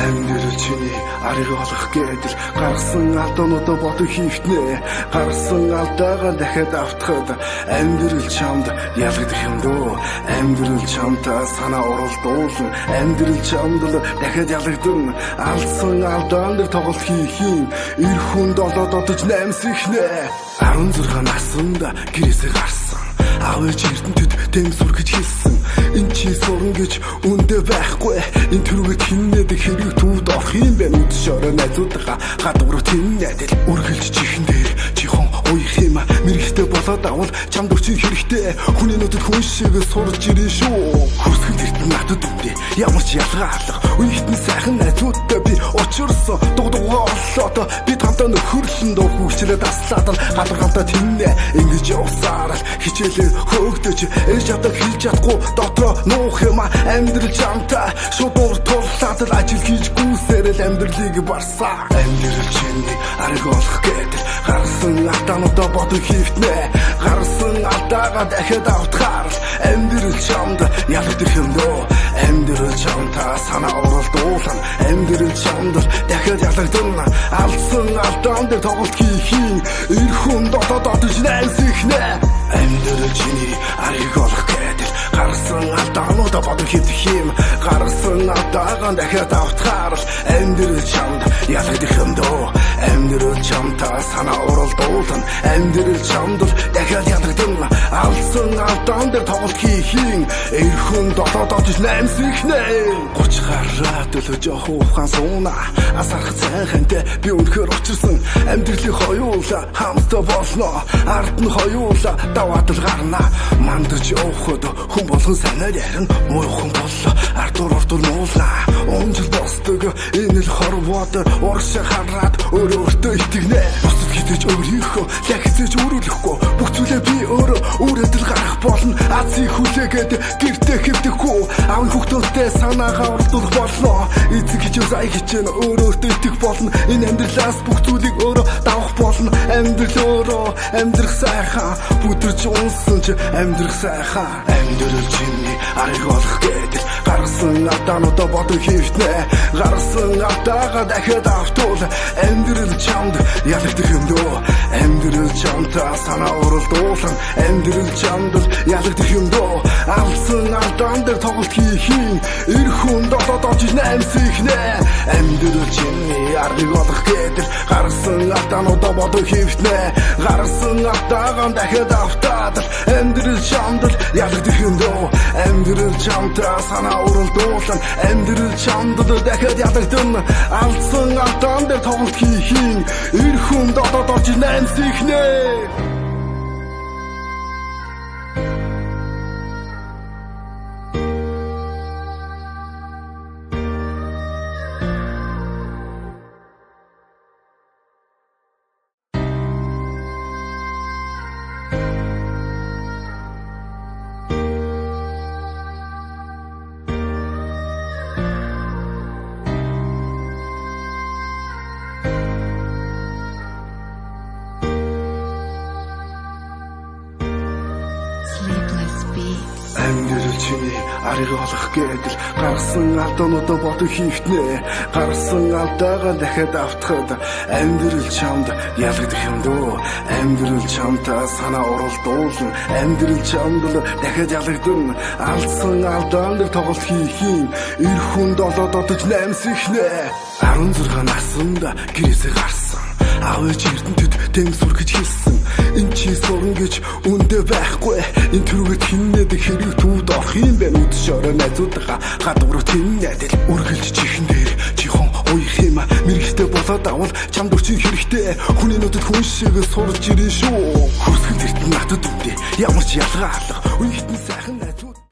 Амьдрал чиний ариг олох гэдэл гарсан алдаануудаа бодон хийвтнэ. Гарсан алдаагаа дахиад автахад амьдрал чамд ялгадах юм дөө. Амьдрал чамтаа санаа уралдуулна. Амьдрал чамд л дахиад ялгадна. Алдсан алдаан дээр тоглолт хийхийн эр хүнд олоод одож наймсихнэ. 16 наснда гэрээсээ гарсан. Аав ээж эрдэнэтэд дэм сүр гэж хэлсэн. Энд чи сурна гэж үндэ байхгүй. Энэ төрөг хиннэд хэрэг төвд орох юм бэ? Үд шороо найзуудаа гадуур тэмнээд л үргэлж чихэн дээр чихэн уйх юм. Мэрэгтэй болоод авал чамд өрчин хэрэгтэй. Хүний нүдэд хүн шиг сурж ирэн шүү. Хүсгэн эрдэнэ надад үндэ ямар ч ялгаа алга. Үейтэн сайхан найзуудтай би учирсан. Дугдугаа орлоод бид хамтаа нөхөрлөн дуу хүчлээ таслаад гадуур хамтаа тэмнэ. Ингэж явсаар л хичээлээ хөөгдөж ээж авдаг хийж чадахгүй дотроо нуух юм. Амьдрал чамтай шууд турлаад л ажил хийж гүйсээр л амьдралыг барсаа. Амьдрал чиний ариг олох гэдэг гарсан алдаануудаа бодон хийвтнэ. Гарсан алдаагаа дахиад автахаар амьдрал чамд ялгадах юм дөө. Амьдрал чамтаа санаа уралдуулна. Амьдрал чамд дахиад ялгадна. Алдсан алдаан дээр тоглолт хийхийн эр хүн дотоодож найсихнэ. Амьдрал чиний ариг олох гэдэг гарсан алдаануудаа бодон хийх юм. Гарсан алдаагаа дахиад автахаар амьдрал чамд ялгадах юм дөө. Амьдрал чамтаа санаа уралдуулна. Амьдрал чамд дахиад ялгадна. Алдсан алдаан дээр тоглолт хийхийн эр хүн дотоодож наймсихнэ. 30 гараад л жоох ухаан сууна. Асарх цайхантай би өнөхөр учирсан. Амьдралын хоёулаа хамтаа болно. Ард нь хоёулаа даваад л гарна. Мандаж явхад хүн болгон санаар ярина. Муухан боллоо ардуур муулна. Онжил босдог энэ л хорвоод урагш хараад өөртөө итгэнэ. Бусад хитэж өөрийнхөө лагцэж өрөөлөхгүй. Бүх зүйлээ би өөрөө л гарах болно. Азийн хүлээгээд гэртээ хэвдэхгүй. Аав хүүхдүүдтэй санаагаа уралдуулах болно. Эцэг хичээл сая хичээн өөртөө итгэх болно. Энэ амьдралаас бүх зүйлийг өөрөө давах болно. Амьдрал өөрөө амьдрах сайхан бүдэрч унсан ч амьдрах сайхан. Амьдрал чиний ариг олох гэдэг гарсан алдаануудаа бодон хийвтнэ. Гарсан алдаагаа дахиад автуул амьдрал чамд ялгадах юм дөө. Амьдрал чамтаа санаа уралдуулна. Амьдрал чамд ялгадах юм дөө. Алдсан алдаан дээр тоглолт хийхийн эр хүн дотоодож наймсихнэ. Амьдрал чиний ариг олох гэдэг гарсан алдаануудаа бодон хийвтнэ. Гарсан алдаагаа дахиад автаад амьдрал чамд ялгадах юм дөө. Амьдрал чамтаа санаа уралдуулна. Амьдрал чамд дахиад ялгадна. Алдсан алдаан дээр тоглолт хийхийн эр хүн дотоодож наймсихнэ. Амьдрал чиний ариг олох гэдэл гарсан алдаануудаа бодон хийвтнэ. Гарсан алдаагаа дахиад автахад амьдрал чамд ялгадах юм дөө. Амьдрал чамтаа санаа уралдуулна. Амьдрал чамд дахиад ялгадна. Алдсан алдаан дээр тоглолт хийхийн эр хүн долоодож наймсихнэ. 16 наснда гэрээсээ гарсан. Аав ээж эрдэнэтэд дэм сүр гэж хэлсэн. Энд чи сурна гэж үндэ байхгүй. Энэ төрөг хиннэд хэрэг төвд орох юм бэ? Үд шороо найзуудаа гадуур тэмнээд л үргэлж чихэн дээр чихэн уйх юм. Мэрэгтэй болоод авал чамд өрчин хэрэгтэй. Хүний нүдэд хүн шиг сурж ирэн шүү. Хүсгэн эрдэнэ надад үндэ ямар ч ялгаа алга. Үейтэн